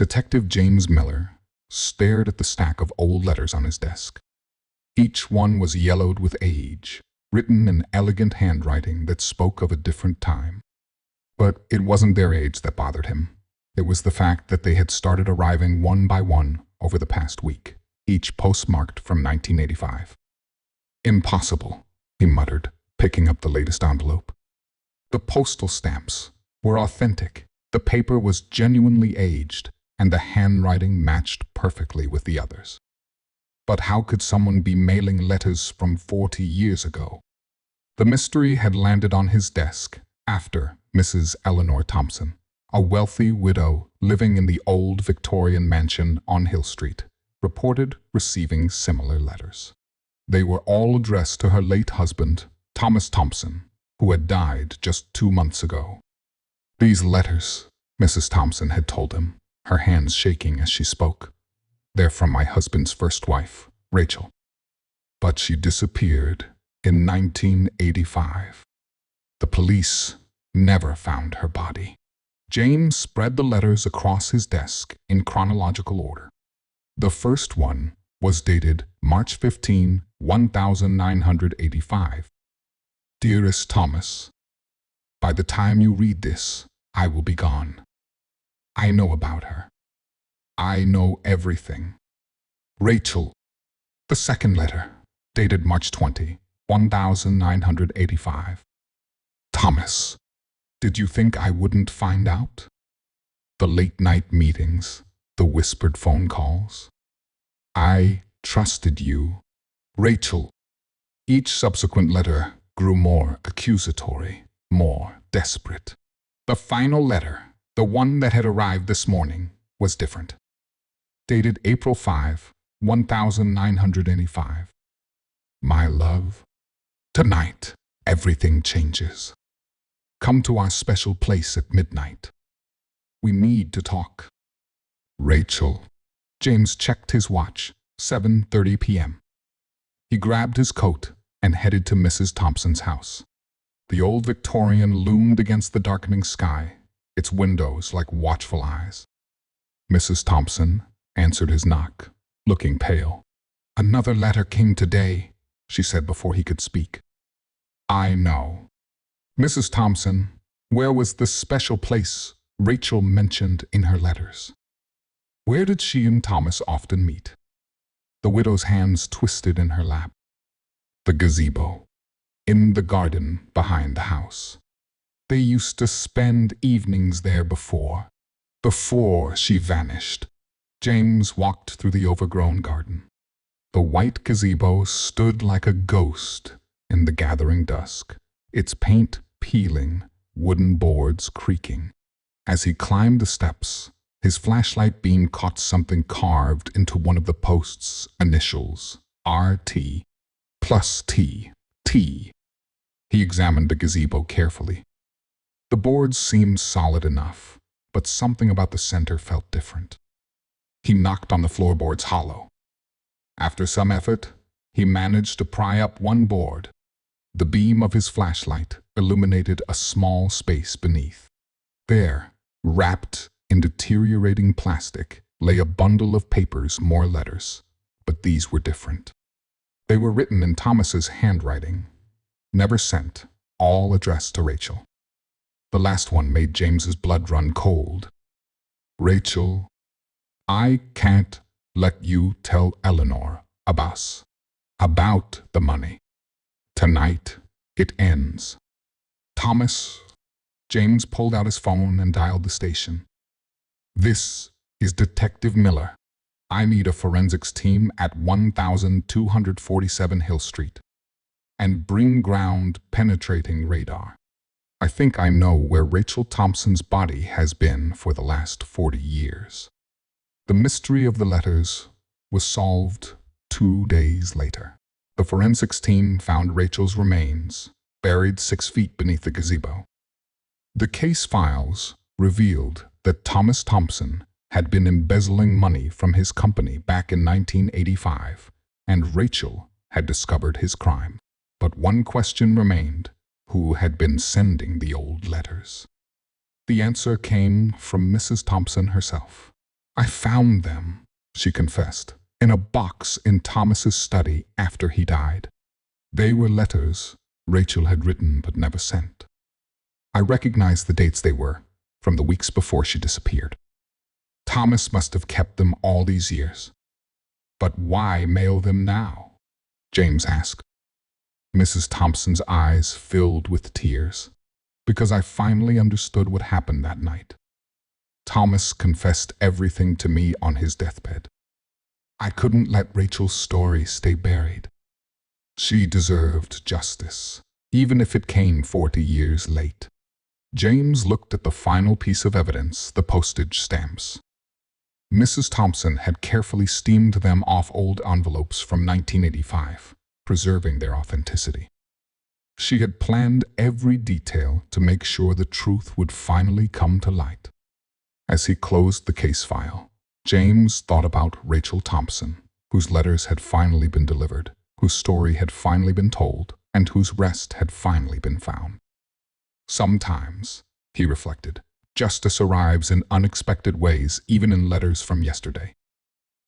Detective James Miller stared at the stack of old letters on his desk. Each one was yellowed with age, written in elegant handwriting that spoke of a different time. But it wasn't their age that bothered him. It was the fact that they had started arriving one by one over the past week, each postmarked from 1985. "Impossible," he muttered, picking up the latest envelope. The postal stamps were authentic. The paper was genuinely aged, and the handwriting matched perfectly with the others. But how could someone be mailing letters from 40 years ago? The mystery had landed on his desk after Mrs. Eleanor Thompson, a wealthy widow living in the old Victorian mansion on Hill Street, reported receiving similar letters. They were all addressed to her late husband, Thomas Thompson, who had died just 2 months ago. "These letters," Mrs. Thompson had told him, her hands shaking as she spoke, "they're from my husband's first wife, Rachel. But she disappeared in 1985. The police never found her body." James spread the letters across his desk in chronological order. The first one was dated March 15, 1985. "Dearest Thomas, by the time you read this, I will be gone. I know about her. I know everything. Rachel." The second letter, dated March 20, 1985. "Thomas, did you think I wouldn't find out? The late-night meetings, the whispered phone calls. I trusted you. Rachel." Each subsequent letter grew more accusatory, more desperate. The final letter, the one that had arrived this morning, was different. Dated April 5, 1985. "My love, tonight everything changes. Come to our special place at midnight. We need to talk. Rachel." James checked his watch, 7:30 p.m. He grabbed his coat and headed to Mrs. Thompson's house. The old Victorian loomed against the darkening sky, its windows like watchful eyes. Mrs. Thompson answered his knock, looking pale. "Another letter came today," she said before he could speak. "I know." "Mrs. Thompson, where was the special place Rachel mentioned in her letters? Where did she and Thomas often meet?" The widow's hands twisted in her lap. "The gazebo, in the garden behind the house. They used to spend evenings there before she vanished." James walked through the overgrown garden. The white gazebo stood like a ghost in the gathering dusk, its paint peeling, wooden boards creaking. As he climbed the steps, his flashlight beam caught something carved into one of the post's initials, RT plus T. He examined the gazebo carefully. The boards seemed solid enough, but something about the center felt different. He knocked on the floorboards hollow. After some effort, he managed to pry up one board. The beam of his flashlight illuminated a small space beneath. There, wrapped in deteriorating plastic, lay a bundle of papers, more letters, but these were different. They were written in Thomas's handwriting, never sent, all addressed to Rachel. The last one made James's blood run cold. "Rachel, I can't let you tell Eleanor about the money. Tonight, it ends. Thomas." James pulled out his phone and dialed the station. "This is Detective Miller. I need a forensics team at 1247 Hill Street. And bring ground-penetrating radar. I think I know where Rachel Thompson's body has been for the last 40 years." The mystery of the letters was solved 2 days later. The forensics team found Rachel's remains, buried 6 feet beneath the gazebo. The case files revealed that Thomas Thompson had been embezzling money from his company back in 1985, and Rachel had discovered his crime. But one question remained: who had been sending the old letters? The answer came from Mrs. Thompson herself. I found them, she confessed, in a box in Thomas's study after he died. They were letters Rachel had written but never sent. I recognized the dates they were, from the weeks before she disappeared. Thomas must have kept them all these years. But why mail them now? James asked. Mrs. Thompson's eyes filled with tears, because I finally understood what happened that night. Thomas confessed everything to me on his deathbed. I couldn't let Rachel's story stay buried. She deserved justice, even if it came 40 years late. James looked at the final piece of evidence, the postage stamps. Mrs. Thompson had carefully steamed them off old envelopes from 1985, preserving their authenticity. She had planned every detail to make sure the truth would finally come to light. As he closed the case file, James thought about Rachel Thompson, whose letters had finally been delivered, whose story had finally been told, and whose rest had finally been found. Sometimes, he reflected, justice arrives in unexpected ways, even in letters from yesterday.